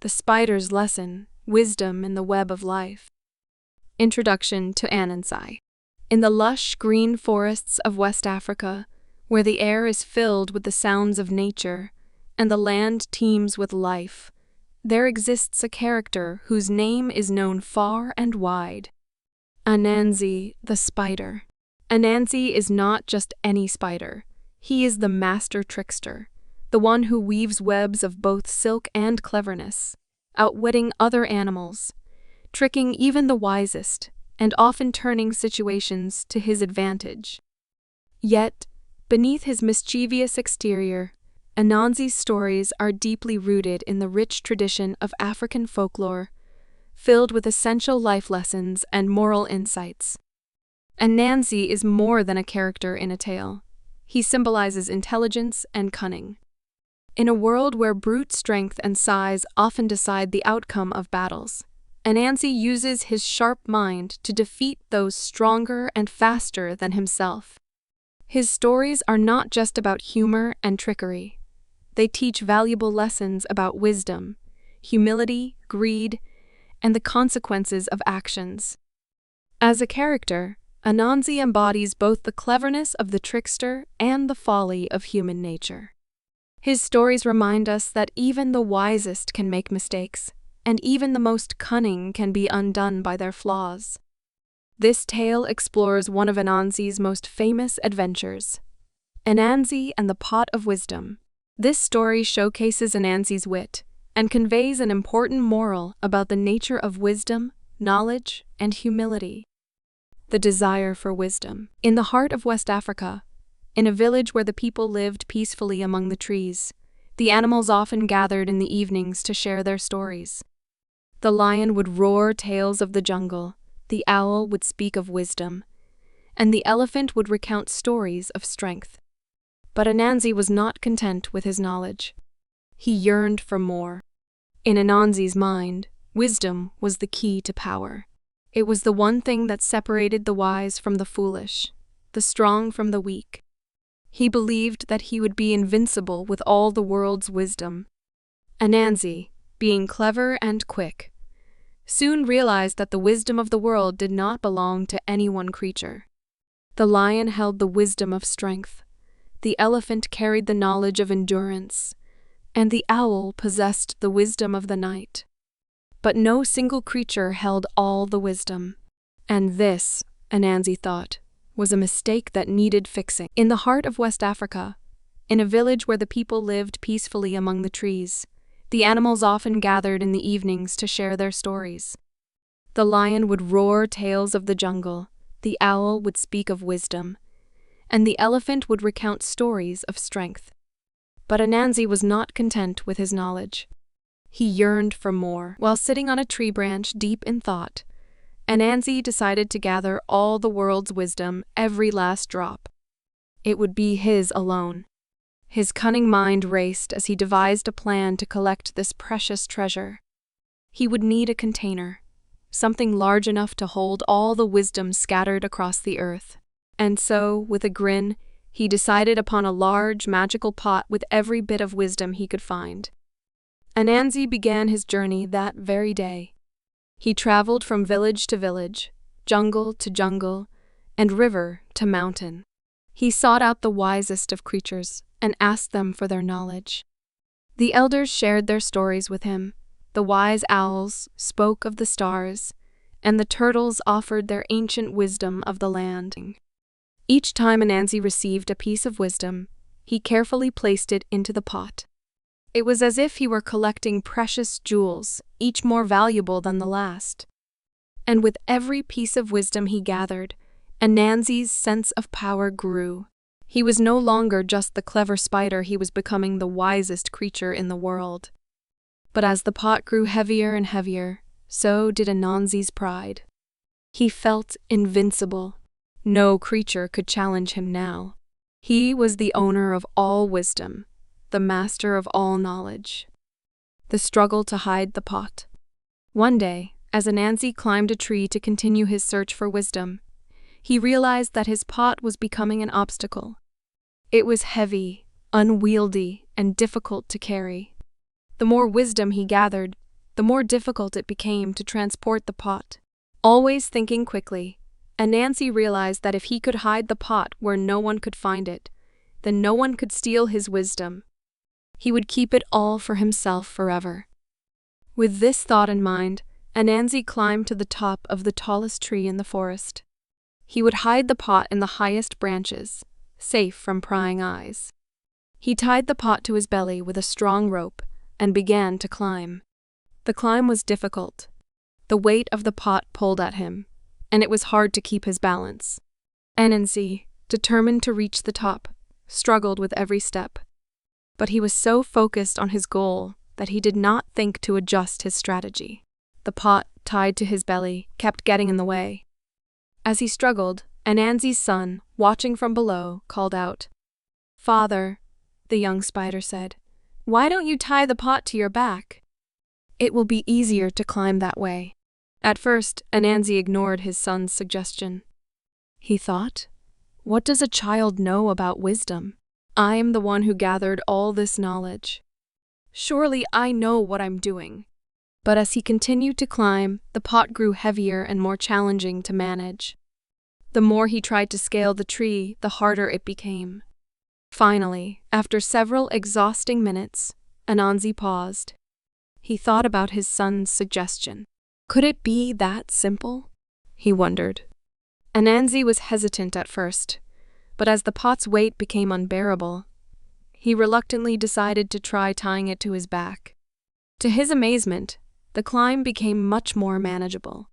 The Spider's Lesson, Wisdom in the Web of Life. Introduction to Anansi. In the lush green forests of West Africa, where the air is filled with the sounds of nature and the land teems with life, there exists a character whose name is known far and wide. Anansi, the spider. Anansi is not just any spider. He is the master trickster, the one who weaves webs of both silk and cleverness, outwitting other animals, tricking even the wisest, and often turning situations to his advantage. Yet, beneath his mischievous exterior, Anansi's stories are deeply rooted in the rich tradition of African folklore, filled with essential life lessons and moral insights. Anansi is more than a character in a tale. He symbolizes intelligence and cunning. In a world where brute strength and size often decide the outcome of battles, Anansi uses his sharp mind to defeat those stronger and faster than himself. His stories are not just about humor and trickery. They teach valuable lessons about wisdom, humility, greed, and the consequences of actions. As a character, Anansi embodies both the cleverness of the trickster and the folly of human nature. His stories remind us that even the wisest can make mistakes, and even the most cunning can be undone by their flaws. This tale explores one of Anansi's most famous adventures, Anansi and the Pot of Wisdom. This story showcases Anansi's wit and conveys an important moral about the nature of wisdom, knowledge, and humility. The desire for wisdom. In the heart of West Africa, in a village where the people lived peacefully among the trees, the animals often gathered in the evenings to share their stories. The lion would roar tales of the jungle, the owl would speak of wisdom, and the elephant would recount stories of strength. But Anansi was not content with his knowledge. He yearned for more. In Anansi's mind, wisdom was the key to power. It was the one thing that separated the wise from the foolish, the strong from the weak. He believed that he would be invincible with all the world's wisdom. Anansi, being clever and quick, soon realized that the wisdom of the world did not belong to any one creature. The lion held the wisdom of strength, the elephant carried the knowledge of endurance, and the owl possessed the wisdom of the night. But no single creature held all the wisdom. And this, Anansi thought, was a mistake that needed fixing. In the heart of West Africa, in a village where the people lived peacefully among the trees, the animals often gathered in the evenings to share their stories. The lion would roar tales of the jungle, the owl would speak of wisdom, and the elephant would recount stories of strength. But Anansi was not content with his knowledge. He yearned for more. While sitting on a tree branch deep in thought, Anansi decided to gather all the world's wisdom, every last drop. It would be his alone. His cunning mind raced as he devised a plan to collect this precious treasure. He would need a container, something large enough to hold all the wisdom scattered across the earth. And so, with a grin, he decided upon a large, magical pot with every bit of wisdom he could find. Anansi began his journey that very day. He traveled from village to village, jungle to jungle, and river to mountain. He sought out the wisest of creatures and asked them for their knowledge. The elders shared their stories with him. The wise owls spoke of the stars, and the turtles offered their ancient wisdom of the land. Each time Anansi received a piece of wisdom, he carefully placed it into the pot. It was as if he were collecting precious jewels, each more valuable than the last. And with every piece of wisdom he gathered, Anansi's sense of power grew. He was no longer just the clever spider, he was becoming the wisest creature in the world. But as the pot grew heavier and heavier, so did Anansi's pride. He felt invincible. No creature could challenge him now. He was the owner of all wisdom, the master of all knowledge. The struggle to hide the pot. One day, as Anansi climbed a tree to continue his search for wisdom, he realized that his pot was becoming an obstacle. It was heavy, unwieldy, and difficult to carry. The more wisdom he gathered, the more difficult it became to transport the pot. Always thinking quickly, Anansi realized that if he could hide the pot where no one could find it, then no one could steal his wisdom. He would keep it all for himself forever. With this thought in mind, Anansi climbed to the top of the tallest tree in the forest. He would hide the pot in the highest branches, safe from prying eyes. He tied the pot to his belly with a strong rope and began to climb. The climb was difficult. The weight of the pot pulled at him, and it was hard to keep his balance. Anansi, determined to reach the top, struggled with every step. But he was so focused on his goal that he did not think to adjust his strategy. The pot, tied to his belly, kept getting in the way. As he struggled, Anansi's son, watching from below, called out. "Father," the young spider said, "why don't you tie the pot to your back? It will be easier to climb that way." At first, Anansi ignored his son's suggestion. He thought, "What does a child know about wisdom? I am the one who gathered all this knowledge. Surely I know what I'm doing." But as he continued to climb, the pot grew heavier and more challenging to manage. The more he tried to scale the tree, the harder it became. Finally, after several exhausting minutes, Anansi paused. He thought about his son's suggestion. Could it be that simple? He wondered. Anansi was hesitant at first, but as the pot's weight became unbearable, he reluctantly decided to try tying it to his back. To his amazement, the climb became much more manageable.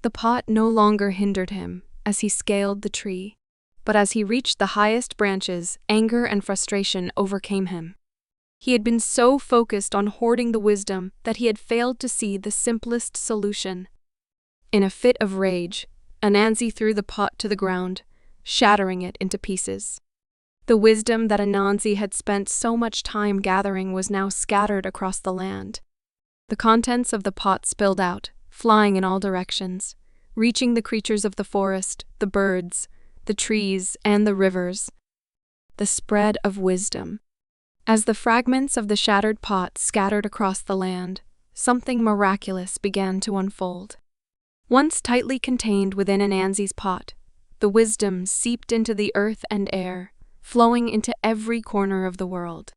The pot no longer hindered him as he scaled the tree, but as he reached the highest branches, anger and frustration overcame him. He had been so focused on hoarding the wisdom that he had failed to see the simplest solution. In a fit of rage, Anansi threw the pot to the ground, shattering it into pieces. The wisdom that Anansi had spent so much time gathering was now scattered across the land. The contents of the pot spilled out, flying in all directions, reaching the creatures of the forest, the birds, the trees, and the rivers. The spread of wisdom. As the fragments of the shattered pot scattered across the land, something miraculous began to unfold. Once tightly contained within Anansi's pot, the wisdom seeped into the earth and air, flowing into every corner of the world.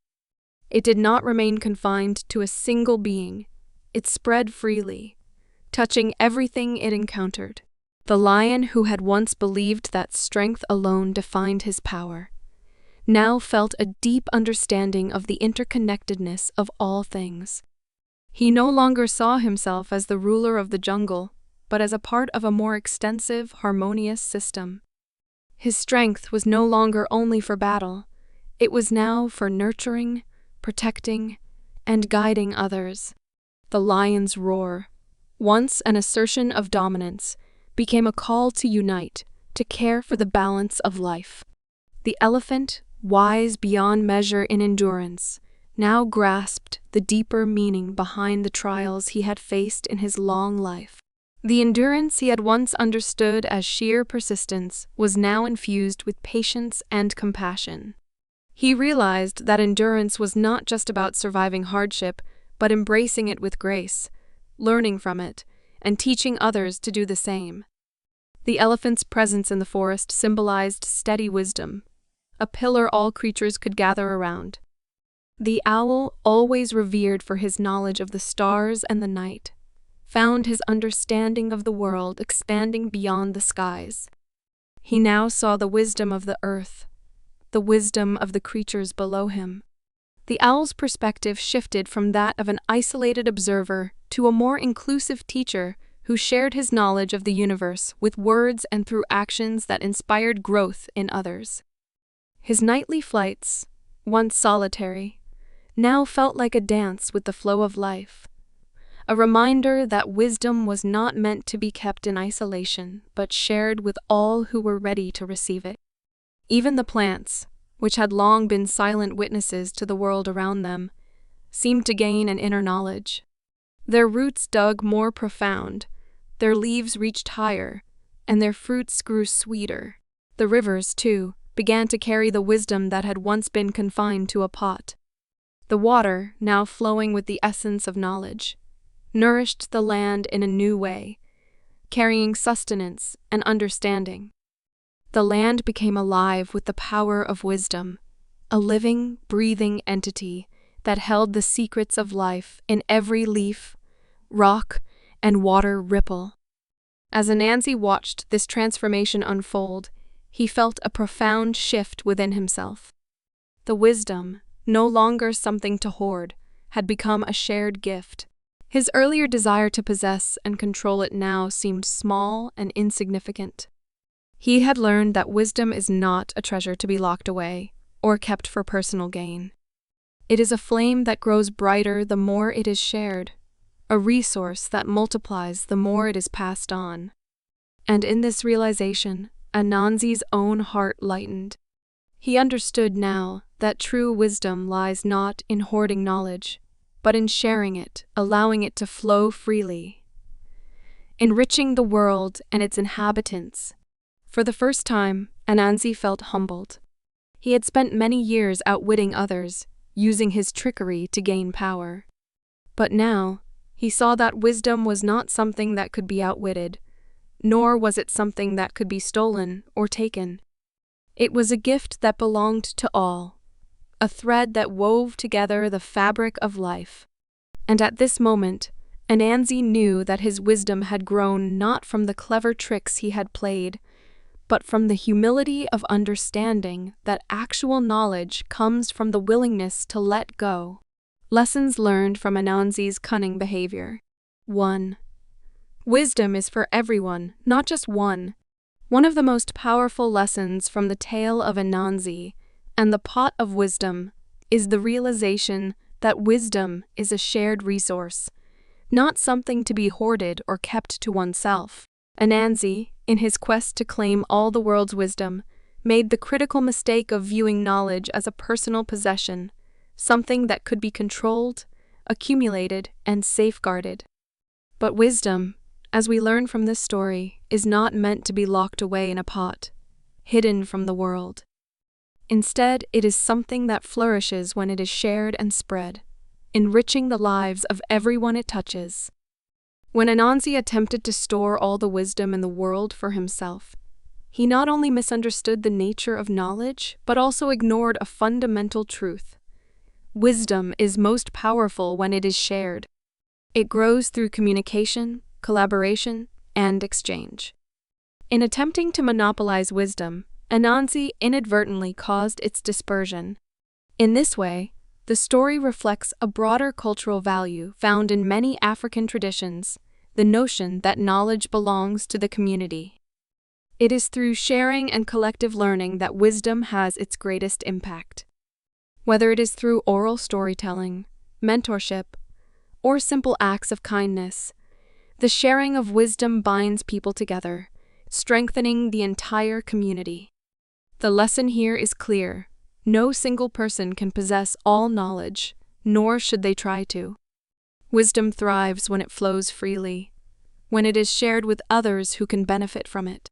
It did not remain confined to a single being. It spread freely, touching everything it encountered. The lion who had once believed that strength alone defined his power, now felt a deep understanding of the interconnectedness of all things. He no longer saw himself as the ruler of the jungle, but as a part of a more extensive, harmonious system. His strength was no longer only for battle, it was now for nurturing, protecting, and guiding others. The lion's roar, once an assertion of dominance, became a call to unite, to care for the balance of life. The elephant, wise beyond measure in endurance, now grasped the deeper meaning behind the trials he had faced in his long life. The endurance he had once understood as sheer persistence was now infused with patience and compassion. He realized that endurance was not just about surviving hardship, but embracing it with grace, learning from it, and teaching others to do the same. The elephant's presence in the forest symbolized steady wisdom, a pillar all creatures could gather around. The owl, always revered for his knowledge of the stars and the night, found his understanding of the world expanding beyond the skies. He now saw the wisdom of the earth, the wisdom of the creatures below him. The owl's perspective shifted from that of an isolated observer to a more inclusive teacher who shared his knowledge of the universe with words and through actions that inspired growth in others. His nightly flights, once solitary, now felt like a dance with the flow of life, a reminder that wisdom was not meant to be kept in isolation, but shared with all who were ready to receive it. Even the plants, which had long been silent witnesses to the world around them, seemed to gain an inner knowledge. Their roots dug more profound, their leaves reached higher, and their fruits grew sweeter. The rivers, too, began to carry the wisdom that had once been confined to a pot. The water, now flowing with the essence of knowledge, nourished the land in a new way, carrying sustenance and understanding. The land became alive with the power of wisdom, a living, breathing entity that held the secrets of life in every leaf, rock, and water ripple. As Anansi watched this transformation unfold, he felt a profound shift within himself. The wisdom, no longer something to hoard, had become a shared gift. His earlier desire to possess and control it now seemed small and insignificant. He had learned that wisdom is not a treasure to be locked away or kept for personal gain. It is a flame that grows brighter the more it is shared, a resource that multiplies the more it is passed on. And in this realization, Anansi's own heart lightened. He understood now that true wisdom lies not in hoarding knowledge, but in sharing it, allowing it to flow freely, enriching the world and its inhabitants. For the first time, Anansi felt humbled. He had spent many years outwitting others, using his trickery to gain power. But now, he saw that wisdom was not something that could be outwitted, nor was it something that could be stolen or taken. It was a gift that belonged to all, a thread that wove together the fabric of life. And at this moment, Anansi knew that his wisdom had grown not from the clever tricks he had played, but from the humility of understanding that actual knowledge comes from the willingness to let go. Lessons learned from Anansi's cunning behavior. 1. Wisdom is for everyone, not just one. One of the most powerful lessons from the tale of Anansi and the pot of wisdom is the realization that wisdom is a shared resource, not something to be hoarded or kept to oneself. Anansi, in his quest to claim all the world's wisdom, made the critical mistake of viewing knowledge as a personal possession, something that could be controlled, accumulated, and safeguarded. But wisdom, as we learn from this story, is not meant to be locked away in a pot, hidden from the world. Instead, it is something that flourishes when it is shared and spread, enriching the lives of everyone it touches. When Anansi attempted to store all the wisdom in the world for himself, he not only misunderstood the nature of knowledge, but also ignored a fundamental truth. Wisdom is most powerful when it is shared. It grows through communication, collaboration, and exchange. In attempting to monopolize wisdom, Anansi inadvertently caused its dispersion. In this way, the story reflects a broader cultural value found in many African traditions, the notion that knowledge belongs to the community. It is through sharing and collective learning that wisdom has its greatest impact. Whether it is through oral storytelling, mentorship, or simple acts of kindness, the sharing of wisdom binds people together, strengthening the entire community. The lesson here is clear. No single person can possess all knowledge, nor should they try to. Wisdom thrives when it flows freely, when it is shared with others who can benefit from it.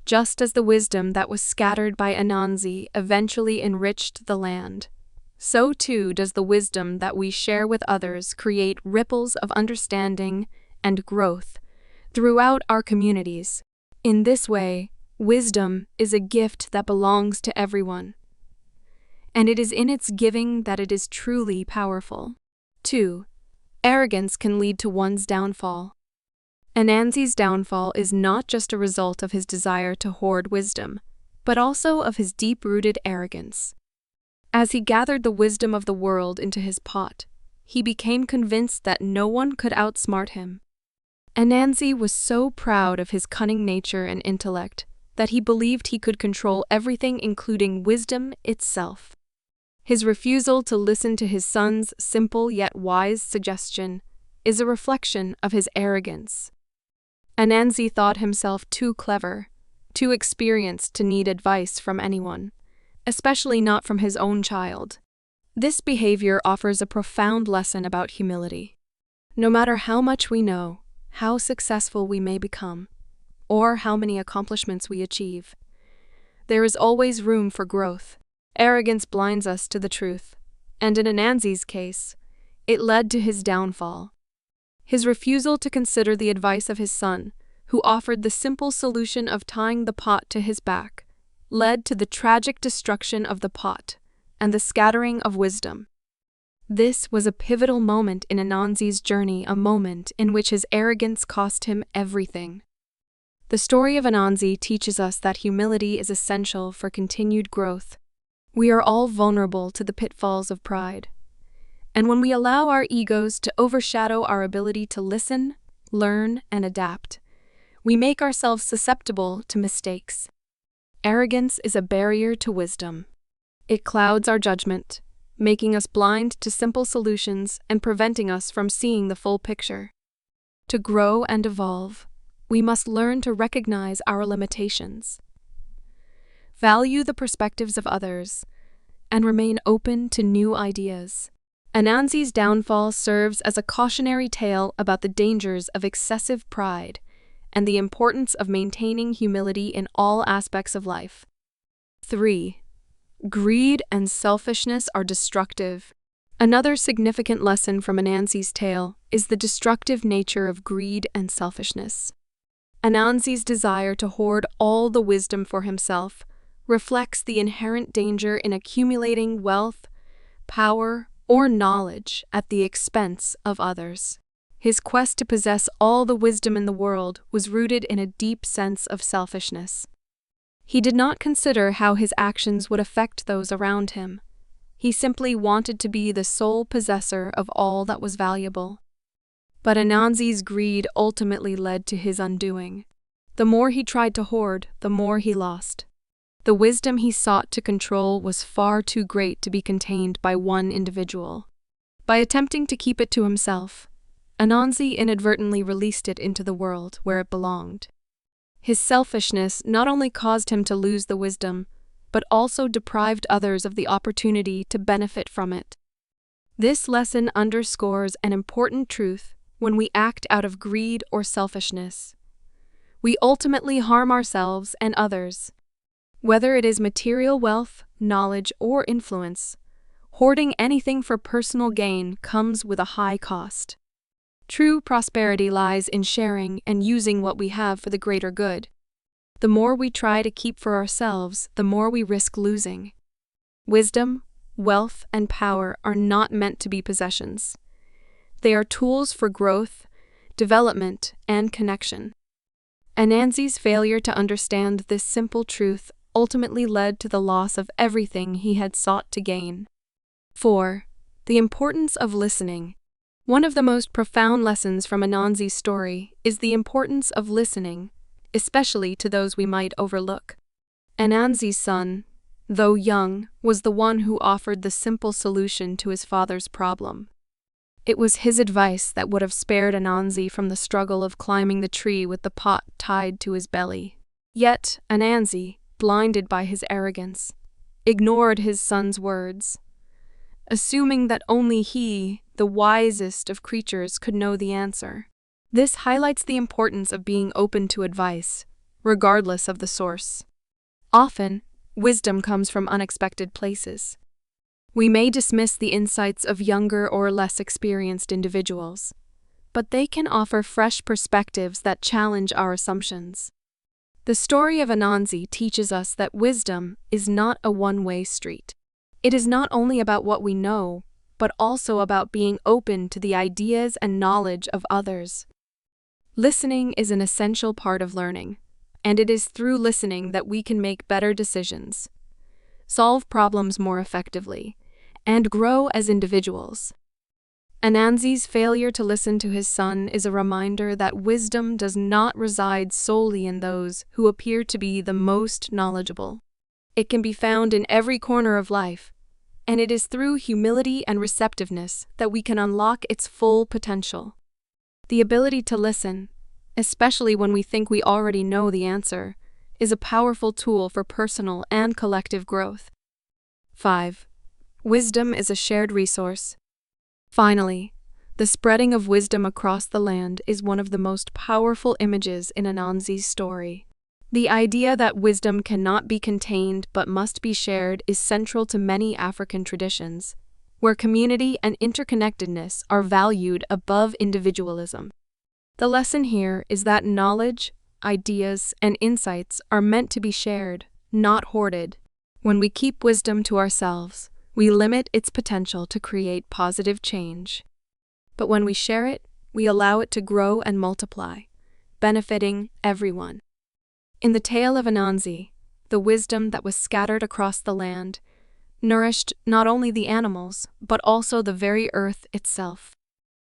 Just as the wisdom that was scattered by Anansi eventually enriched the land, so too does the wisdom that we share with others create ripples of understanding and growth throughout our communities. In this way, wisdom is a gift that belongs to everyone, and it is in its giving that it is truly powerful. 2. Arrogance can lead to one's downfall. Anansi's downfall is not just a result of his desire to hoard wisdom, but also of his deep-rooted arrogance. As he gathered the wisdom of the world into his pot, he became convinced that no one could outsmart him. Anansi was so proud of his cunning nature and intellect that he believed he could control everything, including wisdom itself. His refusal to listen to his son's simple yet wise suggestion is a reflection of his arrogance. Anansi thought himself too clever, too experienced to need advice from anyone, especially not from his own child. This behavior offers a profound lesson about humility. No matter how much we know, how successful we may become, or how many accomplishments we achieve, there is always room for growth. Arrogance blinds us to the truth, and in Anansi's case, it led to his downfall. His refusal to consider the advice of his son, who offered the simple solution of tying the pot to his back, led to the tragic destruction of the pot and the scattering of wisdom. This was a pivotal moment in Anansi's journey, a moment in which his arrogance cost him everything. The story of Anansi teaches us that humility is essential for continued growth. We are all vulnerable to the pitfalls of pride. And when we allow our egos to overshadow our ability to listen, learn, and adapt, we make ourselves susceptible to mistakes. Arrogance is a barrier to wisdom. It clouds our judgment, making us blind to simple solutions and preventing us from seeing the full picture. To grow and evolve, we must learn to recognize our limitations, value the perspectives of others, and remain open to new ideas. Anansi's downfall serves as a cautionary tale about the dangers of excessive pride and the importance of maintaining humility in all aspects of life. 3. Greed and selfishness are destructive. Another significant lesson from Anansi's tale is the destructive nature of greed and selfishness. Anansi's desire to hoard all the wisdom for himself reflects the inherent danger in accumulating wealth, power, or knowledge at the expense of others. His quest to possess all the wisdom in the world was rooted in a deep sense of selfishness. He did not consider how his actions would affect those around him. He simply wanted to be the sole possessor of all that was valuable. But Anansi's greed ultimately led to his undoing. The more he tried to hoard, the more he lost. The wisdom he sought to control was far too great to be contained by one individual. By attempting to keep it to himself, Anansi inadvertently released it into the world where it belonged. His selfishness not only caused him to lose the wisdom, but also deprived others of the opportunity to benefit from it. This lesson underscores an important truth: when we act out of greed or selfishness, we ultimately harm ourselves and others. Whether it is material wealth, knowledge, or influence, hoarding anything for personal gain comes with a high cost. True prosperity lies in sharing and using what we have for the greater good. The more we try to keep for ourselves, the more we risk losing. Wisdom, wealth, and power are not meant to be possessions. They are tools for growth, development, and connection. Anansi's failure to understand this simple truth ultimately led to the loss of everything he had sought to gain. 4. The importance of listening. One of the most profound lessons from Anansi's story is the importance of listening, especially to those we might overlook. Anansi's son, though young, was the one who offered the simple solution to his father's problem. It was his advice that would have spared Anansi from the struggle of climbing the tree with the pot tied to his belly. Yet Anansi, blinded by his arrogance, ignored his son's words, assuming that only he, the wisest of creatures, could know the answer. This highlights the importance of being open to advice, regardless of the source. Often, wisdom comes from unexpected places. We may dismiss the insights of younger or less experienced individuals, but they can offer fresh perspectives that challenge our assumptions. The story of Anansi teaches us that wisdom is not a one-way street. It is not only about what we know, but also about being open to the ideas and knowledge of others. Listening is an essential part of learning, and it is through listening that we can make better decisions, solve problems more effectively, and grow as individuals. Anansi's failure to listen to his son is a reminder that wisdom does not reside solely in those who appear to be the most knowledgeable. It can be found in every corner of life, and it is through humility and receptiveness that we can unlock its full potential. The ability to listen, especially when we think we already know the answer, is a powerful tool for personal and collective growth. 5. Wisdom is a shared resource. Finally, the spreading of wisdom across the land is one of the most powerful images in Anansi's story. The idea that wisdom cannot be contained but must be shared is central to many African traditions, where community and interconnectedness are valued above individualism. The lesson here is that knowledge, ideas, and insights are meant to be shared, not hoarded. When we keep wisdom to ourselves, we limit its potential to create positive change. But when we share it, we allow it to grow and multiply, benefiting everyone. In the tale of Anansi, the wisdom that was scattered across the land nourished not only the animals, but also the very earth itself.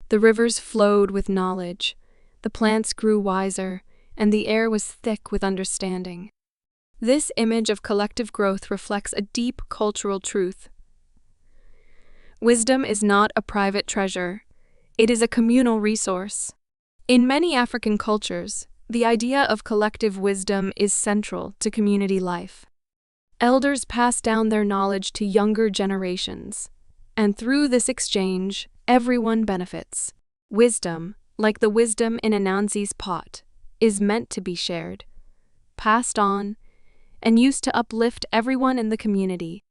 The rivers flowed with knowledge, the plants grew wiser, and the air was thick with understanding. This image of collective growth reflects a deep cultural truth. Wisdom is not a private treasure, it is a communal resource. In many African cultures, the idea of collective wisdom is central to community life. Elders pass down their knowledge to younger generations, and through this exchange, everyone benefits. Wisdom, like the wisdom in Anansi's pot, is meant to be shared, passed on, and used to uplift everyone in the community.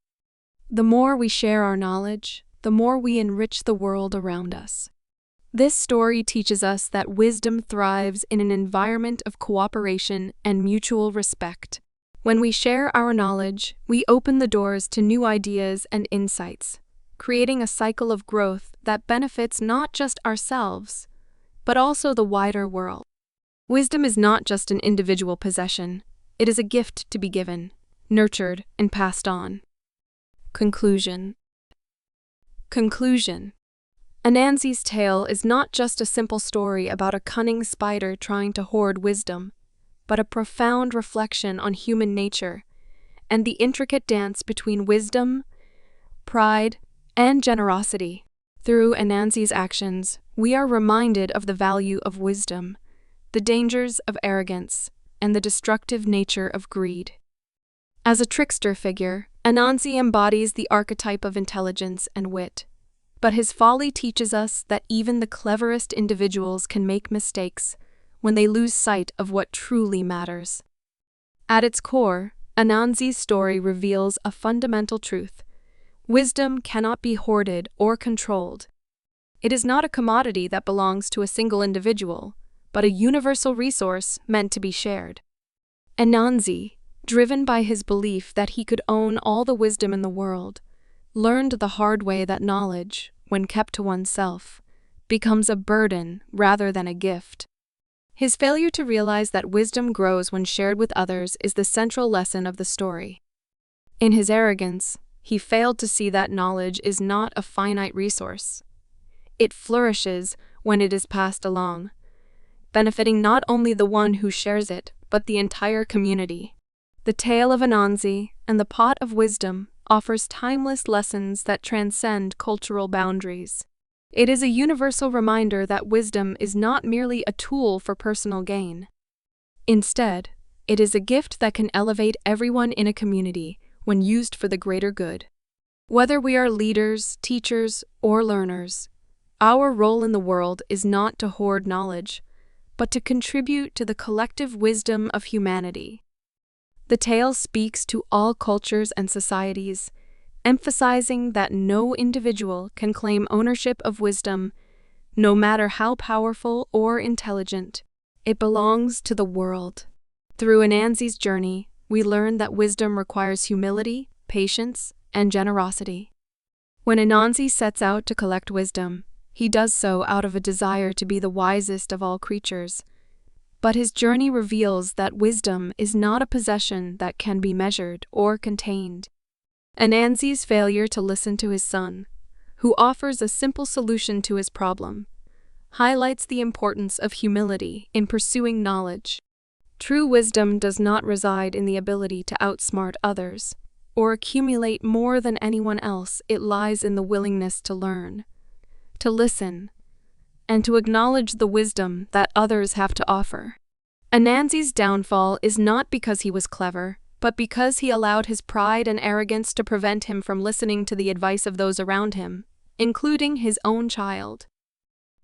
The more we share our knowledge, the more we enrich the world around us. This story teaches us that wisdom thrives in an environment of cooperation and mutual respect. When we share our knowledge, we open the doors to new ideas and insights, creating a cycle of growth that benefits not just ourselves, but also the wider world. Wisdom is not just an individual possession, it is a gift to be given, nurtured, and passed on. Conclusion. Anansi's tale is not just a simple story about a cunning spider trying to hoard wisdom, but a profound reflection on human nature and the intricate dance between wisdom, pride, and generosity. Through Anansi's actions, we are reminded of the value of wisdom, the dangers of arrogance, and the destructive nature of greed. As a trickster figure, Anansi embodies the archetype of intelligence and wit. But his folly teaches us that even the cleverest individuals can make mistakes when they lose sight of what truly matters. At its core, Anansi's story reveals a fundamental truth. Wisdom cannot be hoarded or controlled. It is not a commodity that belongs to a single individual, but a universal resource meant to be shared. Anansi, driven by his belief that he could own all the wisdom in the world, learned the hard way that knowledge, when kept to oneself, becomes a burden rather than a gift. His failure to realize that wisdom grows when shared with others is the central lesson of the story. In his arrogance, he failed to see that knowledge is not a finite resource. It flourishes when it is passed along, benefiting not only the one who shares it, but the entire community. The tale of Anansi and the pot of wisdom offers timeless lessons that transcend cultural boundaries. It is a universal reminder that wisdom is not merely a tool for personal gain. Instead, it is a gift that can elevate everyone in a community when used for the greater good. Whether we are leaders, teachers, or learners, our role in the world is not to hoard knowledge, but to contribute to the collective wisdom of humanity. The tale speaks to all cultures and societies, emphasizing that no individual can claim ownership of wisdom, no matter how powerful or intelligent. It belongs to the world. Through Anansi's journey, we learn that wisdom requires humility, patience, and generosity. When Anansi sets out to collect wisdom, he does so out of a desire to be the wisest of all creatures. But his journey reveals that wisdom is not a possession that can be measured or contained. Anansi's failure to listen to his son, who offers a simple solution to his problem, highlights the importance of humility in pursuing knowledge. True wisdom does not reside in the ability to outsmart others or accumulate more than anyone else. It lies in the willingness to learn, to listen, and to acknowledge the wisdom that others have to offer. Anansi's downfall is not because he was clever, but because he allowed his pride and arrogance to prevent him from listening to the advice of those around him, including his own child.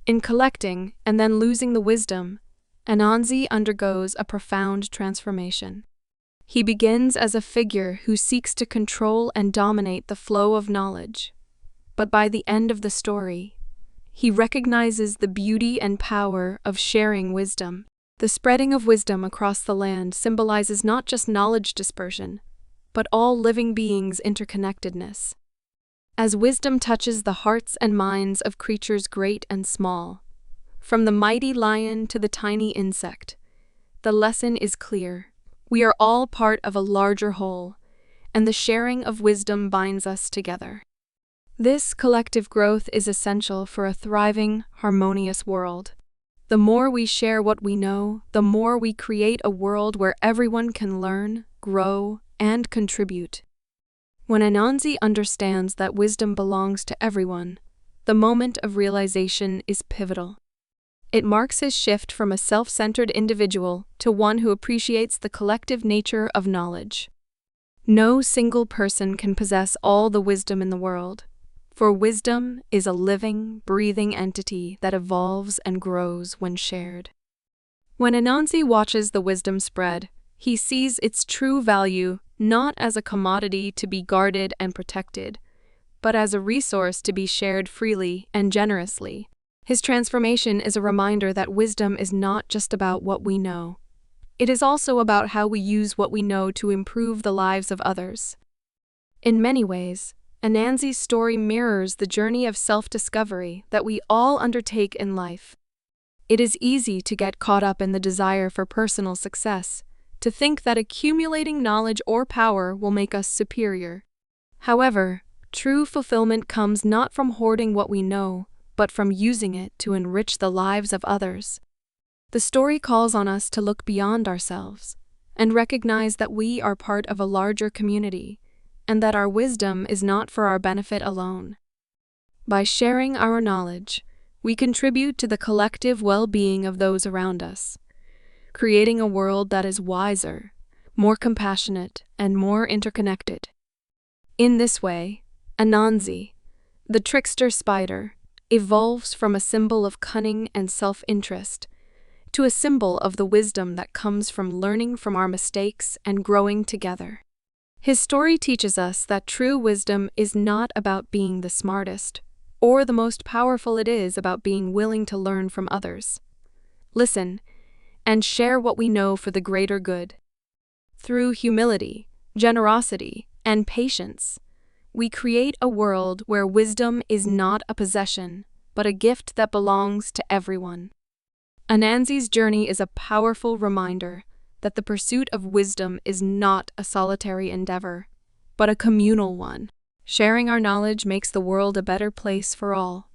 In collecting and then losing the wisdom, Anansi undergoes a profound transformation. He begins as a figure who seeks to control and dominate the flow of knowledge. But by the end of the story, he recognizes the beauty and power of sharing wisdom. The spreading of wisdom across the land symbolizes not just knowledge dispersion, but all living beings' interconnectedness. As wisdom touches the hearts and minds of creatures great and small, from the mighty lion to the tiny insect, the lesson is clear. We are all part of a larger whole, and the sharing of wisdom binds us together. This collective growth is essential for a thriving, harmonious world. The more we share what we know, the more we create a world where everyone can learn, grow, and contribute. When Anansi understands that wisdom belongs to everyone, the moment of realization is pivotal. It marks his shift from a self-centered individual to one who appreciates the collective nature of knowledge. No single person can possess all the wisdom in the world, for wisdom is a living, breathing entity that evolves and grows when shared. When Anansi watches the wisdom spread, he sees its true value not as a commodity to be guarded and protected, but as a resource to be shared freely and generously. His transformation is a reminder that wisdom is not just about what we know. It is also about how we use what we know to improve the lives of others. In many ways, Anansi's story mirrors the journey of self-discovery that we all undertake in life. It is easy to get caught up in the desire for personal success, to think that accumulating knowledge or power will make us superior. However, true fulfillment comes not from hoarding what we know, but from using it to enrich the lives of others. The story calls on us to look beyond ourselves and recognize that we are part of a larger community, and that our wisdom is not for our benefit alone. By sharing our knowledge, we contribute to the collective well-being of those around us, creating a world that is wiser, more compassionate, and more interconnected. In this way, Anansi, the trickster spider, evolves from a symbol of cunning and self-interest to a symbol of the wisdom that comes from learning from our mistakes and growing together. His story teaches us that true wisdom is not about being the smartest or the most powerful. It is about being willing to learn from others, listen, and share what we know for the greater good. Through humility, generosity, and patience, we create a world where wisdom is not a possession, but a gift that belongs to everyone. Anansi's journey is a powerful reminder that the pursuit of wisdom is not a solitary endeavor, but a communal one. Sharing our knowledge makes the world a better place for all.